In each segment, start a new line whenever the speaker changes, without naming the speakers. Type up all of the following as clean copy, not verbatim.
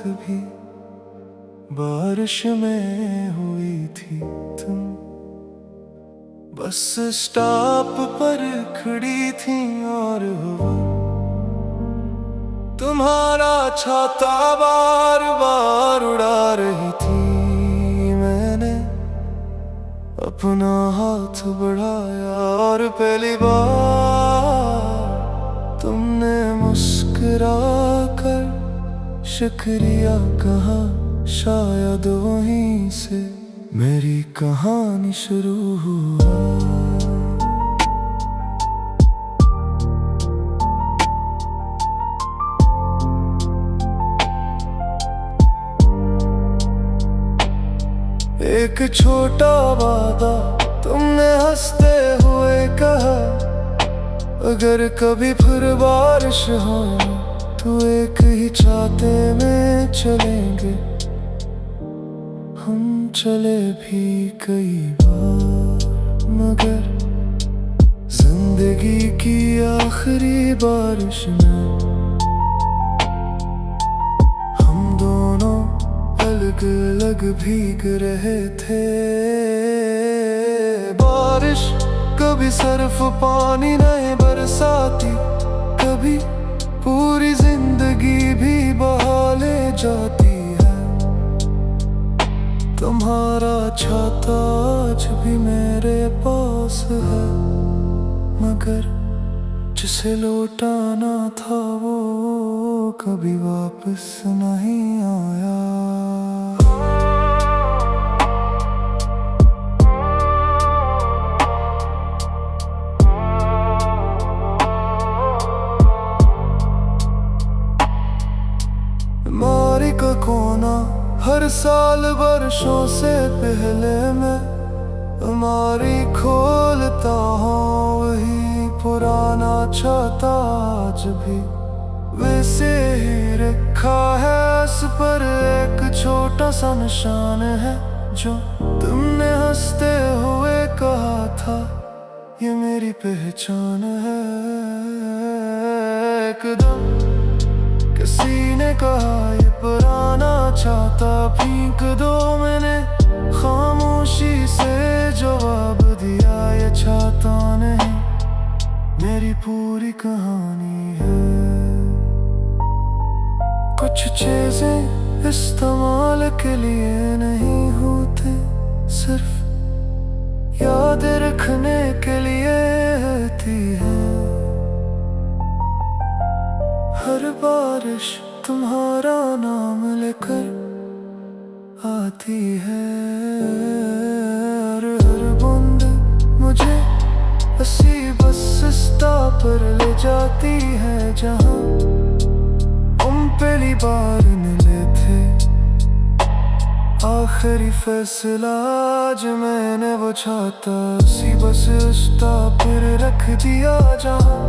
भी बारिश में हुई थी तुम। बस स्टॉप पर खड़ी थी और हवा तुम्हारा छाता बार बार उड़ा रही थी। मैंने अपना हाथ बढ़ाया और पहली बार तुमने मुस्कुरा कर शुक्रिया कहा। शायद वहीं से मेरी कहानी शुरू हुआ। एक छोटा वादा तुमने हंसते हुए कहा, अगर कभी फिर बारिश हो तो एक ही छाते में चलेंगे। हम चले भी कई बार, मगर जिंदगी की आखिरी बारिश में हम दोनों अलग अलग भीग रहे थे। बारिश कभी सिर्फ पानी नहीं बरसाती, कभी पूरी जिंदगी भी बहा ले जाती है। तुम्हारा छाता आज भी मेरे पास है, मगर जिसे लौटाना था वो कभी वापस नहीं आया। मारी का कोना हर साल वर्षों से पहले मैं हमारी खोलता हूँ, वही पुराना छाता आज भी वैसे ही रखा है। उस पर एक छोटा सा निशान है जो तुमने हंसते हुए कहा था ये मेरी पहचान है। एकदम किसी ने कहा ये पुराना छाता फेंक दो, मैंने खामोशी से जवाब दिया ये छाता नहीं मेरी पूरी कहानी है। कुछ चीजें इस्तेमाल के लिए नहीं होते, सिर्फ याद रखने के लिए होती है। हर बारिश तुम्हारा नाम लेकर आती है, और हर बूंद मुझे उसी बस स्टॉप पर ले जाती है जहाँ तुम पहली बार मिले थे। आखिरी फैसला आज मैंने वो छाता उसी बस स्टॉप पर रख दिया जहाँ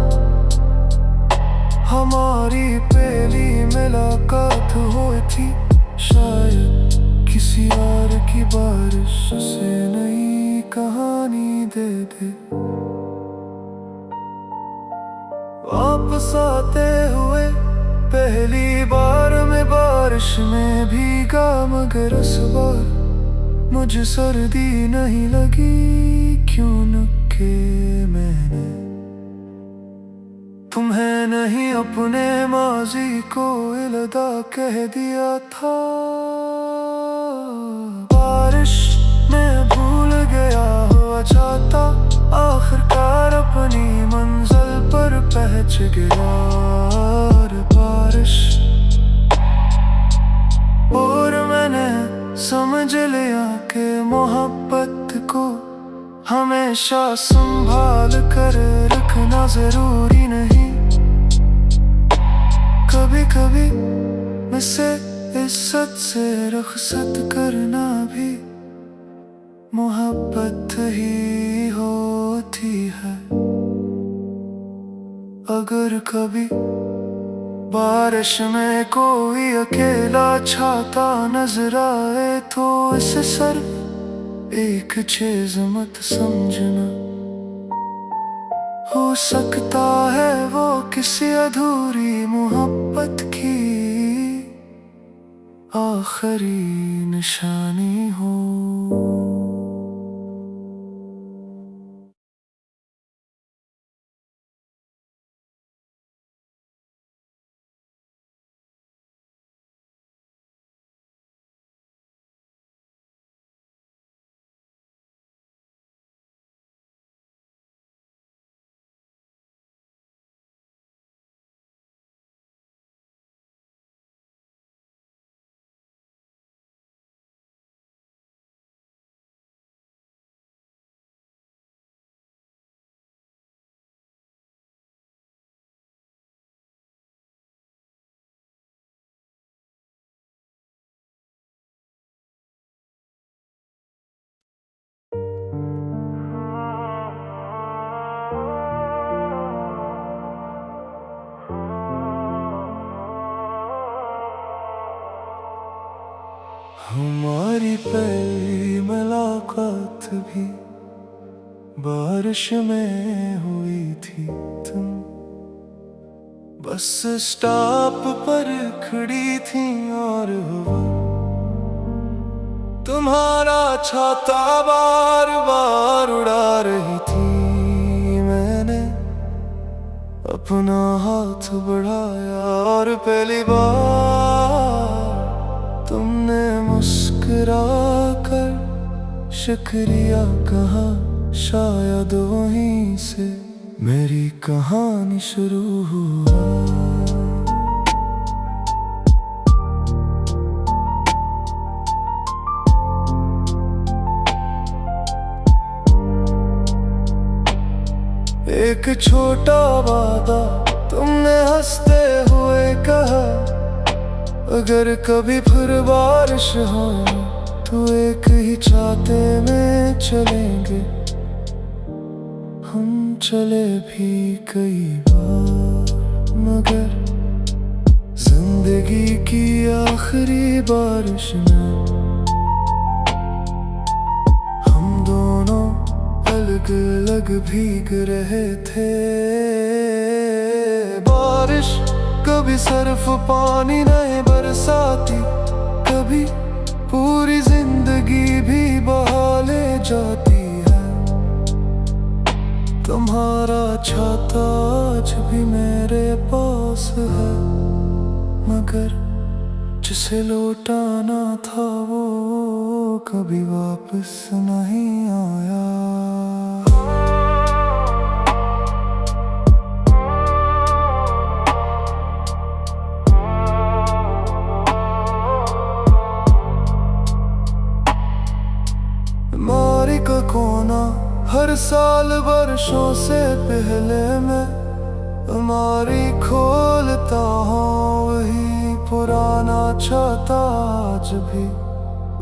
हमारी पहली मुलाकात हुई थी। शायद किसी और की बारिश से नई कहानी दे दे। वापस आते हुए पहली बार मैं बारिश में भीगा, मगर इस बार मुझे सर्दी नहीं लगी। क्यों न के मैंने तुम्हें नहीं अपने माजी को अलविदा कह दिया था। बारिश में भूल गया हुआ छाता आखिरकार अपनी मंजिल पर पहुंच गया। और बारिश और मैंने समझ लिया कि मोहब्बत को हमेशा संभाल कर रखना जरूरी नहीं। कभी कभी मुझसे इज्जत से रुखसत करना भी मोहब्बत ही होती है। अगर कभी बारिश में कोई अकेला छाता नजर आए तो इसे सिर्फ एक चीज मत समझना, हो सकता है वो किसी अधूरी मोहब्बत की आखिरी निशानी हो। हमारी पहली मुलाकात भी बारिश में हुई थी। तुम बस स्टॉप पर खड़ी थी और हवा तुम्हारा छाता बार बार उड़ा रही थी। मैंने अपना हाथ बढ़ाया और पहली बार तुमने मुस्कुरा कर शुक्रिया कहा। शायद वहीं से मेरी कहानी शुरू हुआ। एक छोटा वादा तुमने हंसते हुए कहा, अगर कभी फिर बारिश हो तो एक ही छाते में चलेंगे। हम चले भी कई बार, मगर जिंदगी की आखिरी बारिश में हम दोनों अलग अलग भीग रहे थे। बारिश कभी सिर्फ पानी नहीं बरसाती, कभी पूरी जिंदगी भी बहा ले जाती है। तुम्हारा छाता आज भी मेरे पास है, मगर जिसे लौटाना था वो कभी वापस नहीं आया। मारी का कोना हर साल वर्षों से पहले मैं हमारी खोलता हूँ, वही पुराना छाता आज भी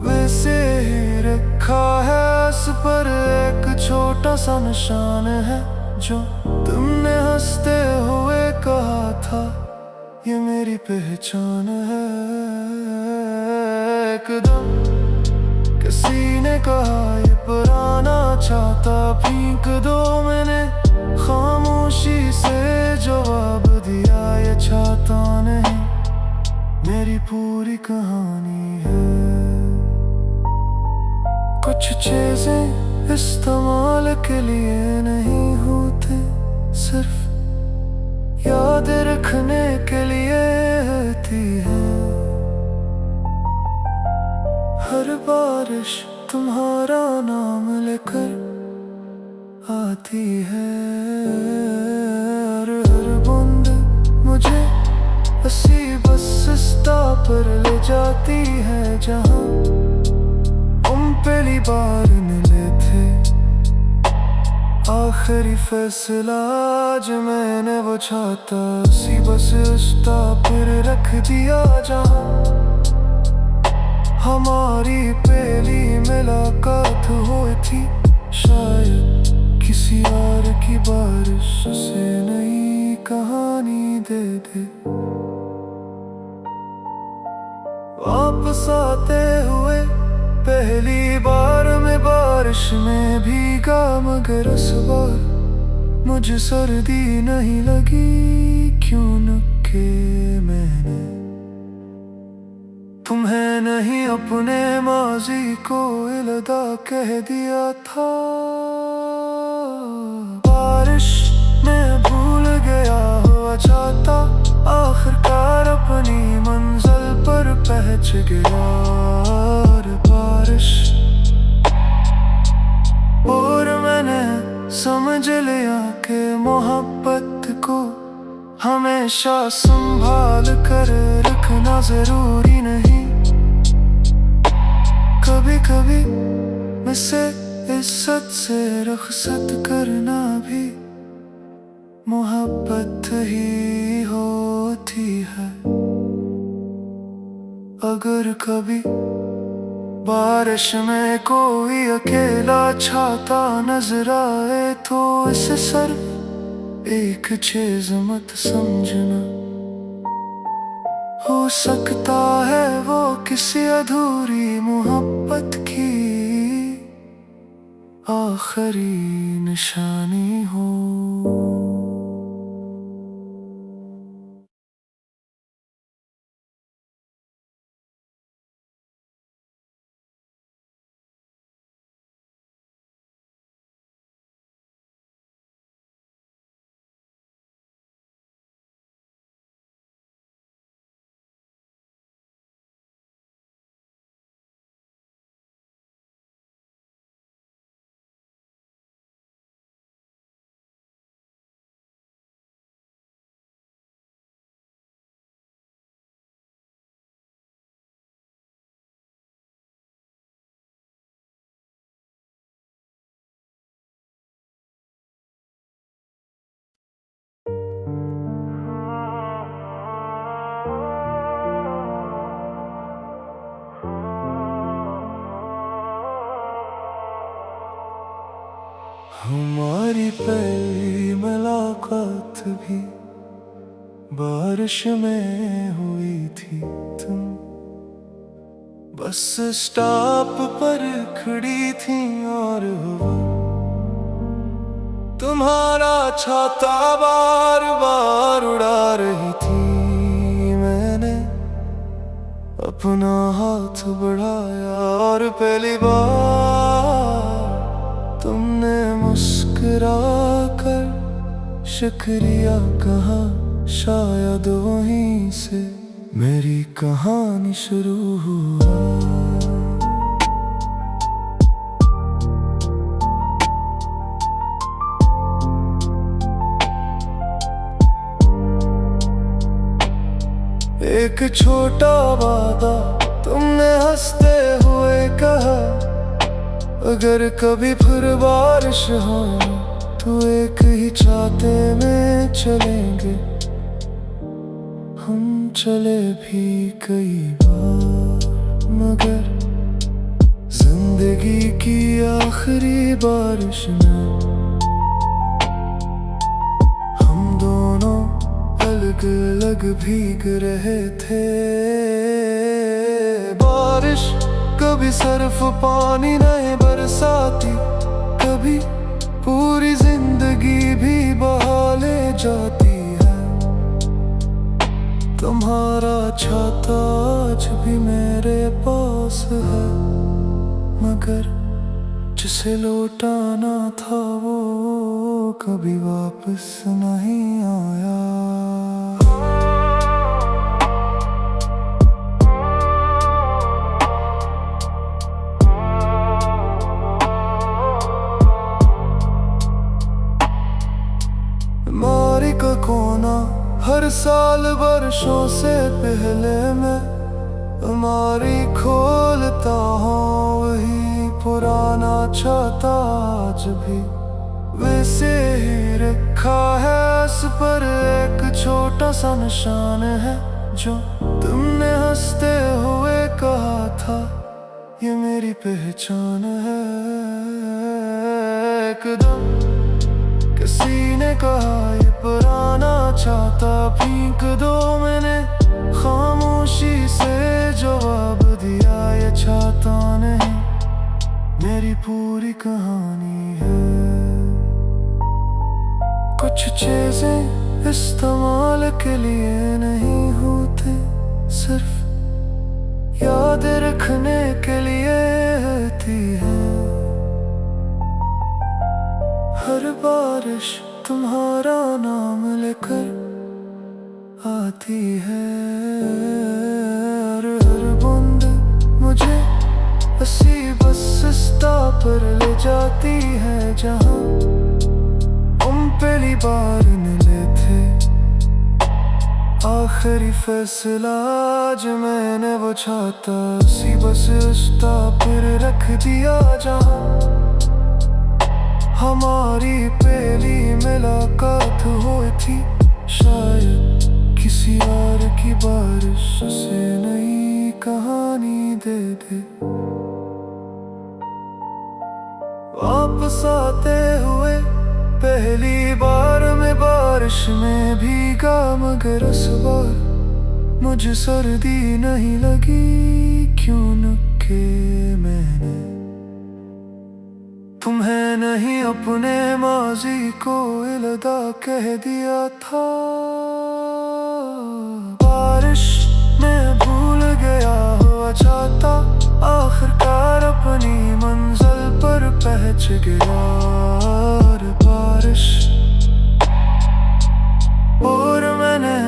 वैसे ही रखा है। उस पर एक छोटा सा निशान है जो तुमने हंसते हुए कहा था, ये मेरी पहचान है। एकदम किसी ने कहा ये पुराना छाता फेंक दो, मैंने खामोशी से जवाब दिया, ये छाता नहीं मेरी पूरी कहानी है। कुछ चीजें इस्तेमाल के लिए नहीं होते, सिर्फ याद रखने के लिए होती है। हर बारिश तुम्हारा नाम लेकर आती है, और हर बूंद मुझे उसी बस स्टॉप पर ले जाती है जहाँ हम पहली बार मिले थे। आखिरी फैसला आज मैंने वो छाता उसी बस स्टॉप पर रख दिया जहाँ हमारी पहली मुलाकात हुई थी। शायद किसी और की बारिश से नई कहानी दे दे। वापस आते हुए पहली बार मैं बारिश में भीगा, मगर इस बार मुझे सर्दी नहीं लगी, क्यों न के मैंने तुम्हें नहीं अपने माजी को अलविदा कह दिया था। बारिश में भूल गया हुआ चाहता, आखिरकार अपनी मंजिल पर पहुंच गया। और बारिश और मैंने समझ लिया कि मोहब्बत को हमेशा संभाल कर रखना जरूरी नहीं। कभी कभी मुझसे इज्जत से रुखसत करना भी मोहब्बत ही होती है। अगर कभी बारिश में कोई अकेला छाता नजर आए तो इसे सिर्फ एक चीज मत समझना, हो सकता है वो किसी अधूरी मोहब्बत की आखिरी निशानी हो। हमारी पहली मुलाकात भी बारिश में हुई थी। तुम बस स्टॉप पर खड़ी थी और हवा तुम्हारा छाता बार बार उड़ा रही थी। मैंने अपना हाथ बढ़ाया और पहली बार तुमने मुस्कुरा कर शुक्रिया कहा। शायद वहीं से मेरी कहानी शुरू हुआ। एक छोटा वादा तुमने हंसते हुए कहा, अगर कभी फिर बारिश हो तो एक ही छाते में चलेंगे। हम चले भी कई बार मगर जिंदगी की आखिरी बारिश में हम दोनों अलग अलग भीग रहे थे। बारिश कभी सिर्फ पानी नहीं बरसाती, कभी पूरी जिंदगी भी बहा ले जाती है। तुम्हारा छाता आज भी मेरे पास है, मगर जिसे लौटाना था वो कभी वापस नहीं आया। मारी का कोना हर साल बरसों से पहले मैं हमारी खोलता हूँ, वही पुराना छाता आज भी वैसे ही रखा है। इस पर एक छोटा सा निशान है जो तुमने हंसते हुए कहा था ये मेरी पहचान है। एकदम किसी ने कहा ये पुराना छाता फेंक दो, मैंने खामोशी से जवाब दिया ये छाता नहीं मेरी पूरी कहानी है। कुछ चीजें इस्तेमाल के लिए नहीं होते, सिर्फ याद रखने के लिए आती है। हर बारिश तुम्हारा नाम लेकर आती है, और हर बूंद मुझे हंसी बस रास्ता पर ले जाती है, जहाँ हम पहली बार मिले थे। आखिरी फैसला आज मैंने वो छाता उसी बस रास्ता पर रख दिया, जहाँ हमारी पहली मुलाकात हुई थी। शायद किसी और की बारिश से नई कहानी दे दे। वापस आते हुए पहली बार में बारिश में भीगा, मगर इस बार मुझे सर्दी नहीं लगी। क्यों न के मैंने तुम्हें नहीं अपने माजी को अलविदा कह दिया था। बारिश में भूल गया हुआ चाहता, आखिरकार अपनी मंजिल पर पहुंच गया। और बारिश और मैंने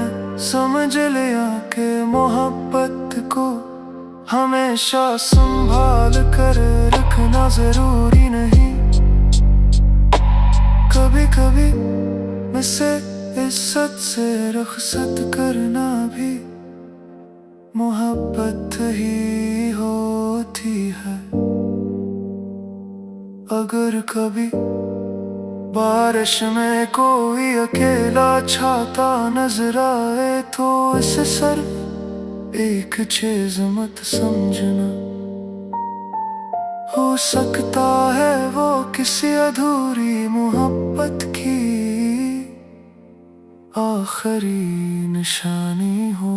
समझ लिया कि मोहब्बत को हमेशा संभाल कर रखना जरूरी नहीं। कभी कभी मुझसे इज्जत से रुखसत करना भी मोहब्बत ही होती है। अगर कभी बारिश में कोई अकेला छाता नजर आए, तो इसे सिर्फ एक चीज मत समझना। हो सकता है वो किसी अधूरी मोहब्बत की आखिरी निशानी हो।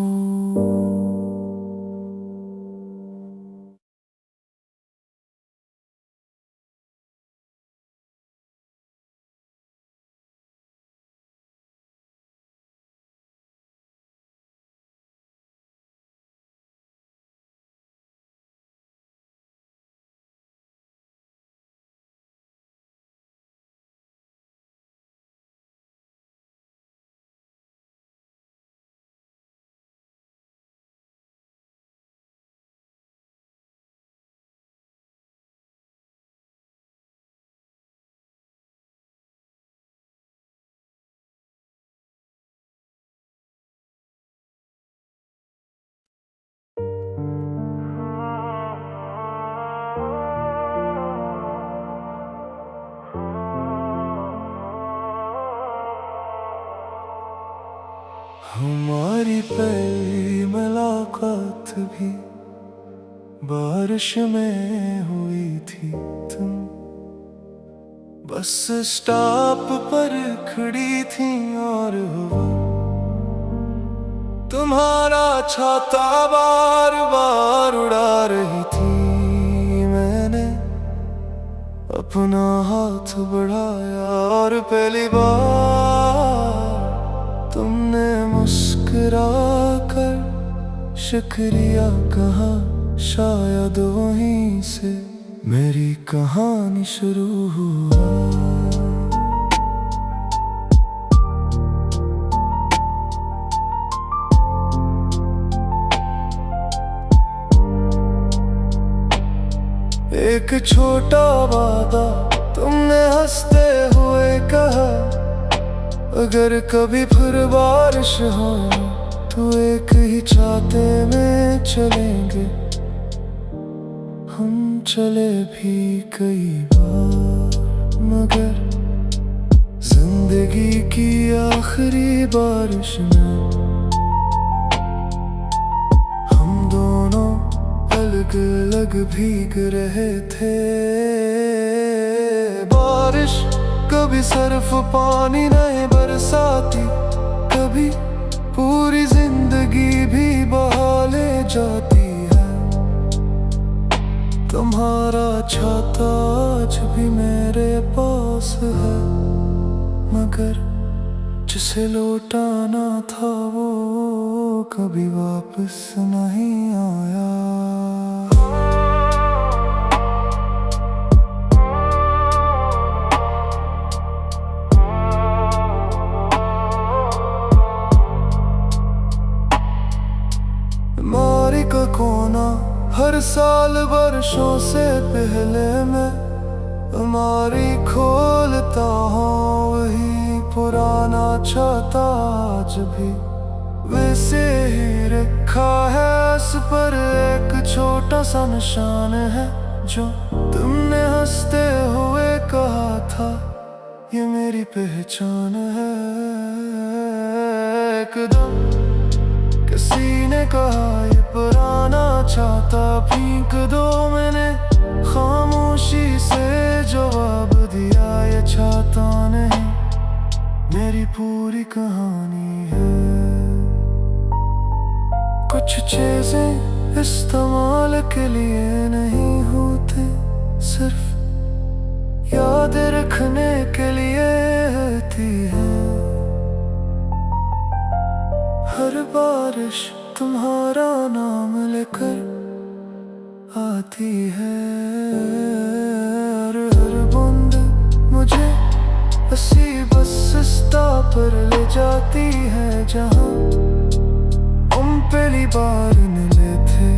हमारी पहली मुलाकात भी बारिश में हुई थी। तुम बस स्टॉप पर खड़ी थी और हवा तुम्हारा छाता बार बार उड़ा रही थी। मैंने अपना हाथ बढ़ाया और पहली बार तुमने मुस्कुरा कर शुक्रिया कहा। शायद वहीं से मेरी कहानी शुरू हुआ। एक छोटा वादा तुमने हंसते हुए कहा, अगर कभी फिर बारिश हो तो एक ही छाते में चलेंगे। हम चले भी कई बार, मगर जिंदगी की आखिरी बारिश में हम दोनों अलग अलग भीग रहे थे। बारिश कभी सिर्फ पानी नहीं बरसाती, कभी पूरी जिंदगी भी बहा ले जाती है। तुम्हारा छाता आज भी मेरे पास है, मगर जिसे लौटाना था वो कभी वापस नहीं आया। हर साल वर्षों से पहले मैं अलमारी खोलता हूँ, वही पुराना छाता आज भी वैसे ही रखा है। इस पर एक छोटा सा निशान है जो तुमने हंसते हुए कहा था ये मेरी पहचान है। एकदम किसी ने कहा ये पुराना छाता फेंक दो, मैंने खामोशी से जवाब दिया ये छाता नहीं मेरी पूरी कहानी है। कुछ चीजें इस्तेमाल के लिए नहीं होते, सिर्फ याद रखने के लिए होती है। हर बारिश तुम्हारा नाम लेकर आती है, और हर बूंद मुझे हंसी बस स्टॉप पर ले जाती है जहाँ हम पहली बार मिले थे।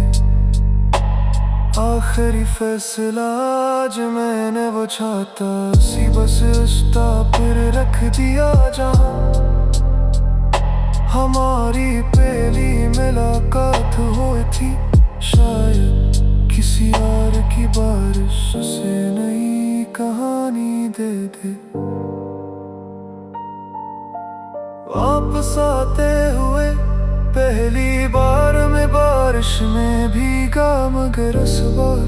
आखिरी फैसला आज मैंने वो छाता उसी बस स्टॉप पर रख दिया जहाँ हमारी पहली मुलाकात हुई थी। शायद किसी और की बारिश से नई कहानी दे दे। वापस आते हुए पहली बार मैं बारिश में भीगा, मगर इस बार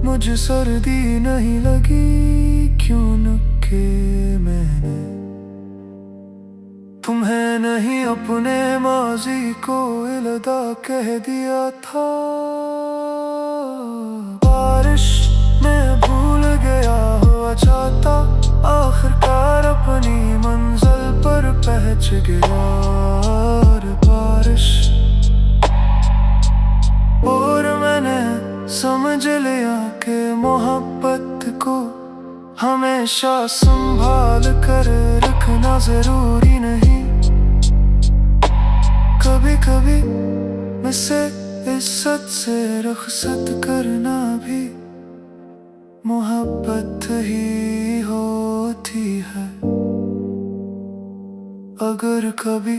मुझे सर्दी नहीं लगी। क्यों न के मैंने तुम्हें नहीं अपने माजी को अलविदा कह दिया था। बारिश में भूल गया हुआ छाता आखिरकार अपनी मंजिल पर पहुंच गया। और बारिश और मैंने समझ लिया कि मोहब्बत को हमेशा संभाल कर रखना जरूरी नहीं। कभी कभी मुझसे इज्जत से रुखसत करना भी मोहब्बत ही होती है। अगर कभी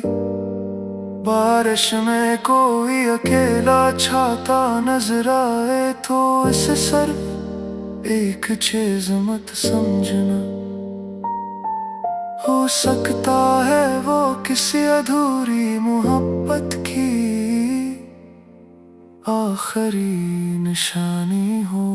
बारिश में कोई अकेला छाता नजर आए तो इसे सिर्फ एक चीज मत समझना, हो सकता है वो किसी अधूरी मोहब्बत की आखिरी निशानी हो।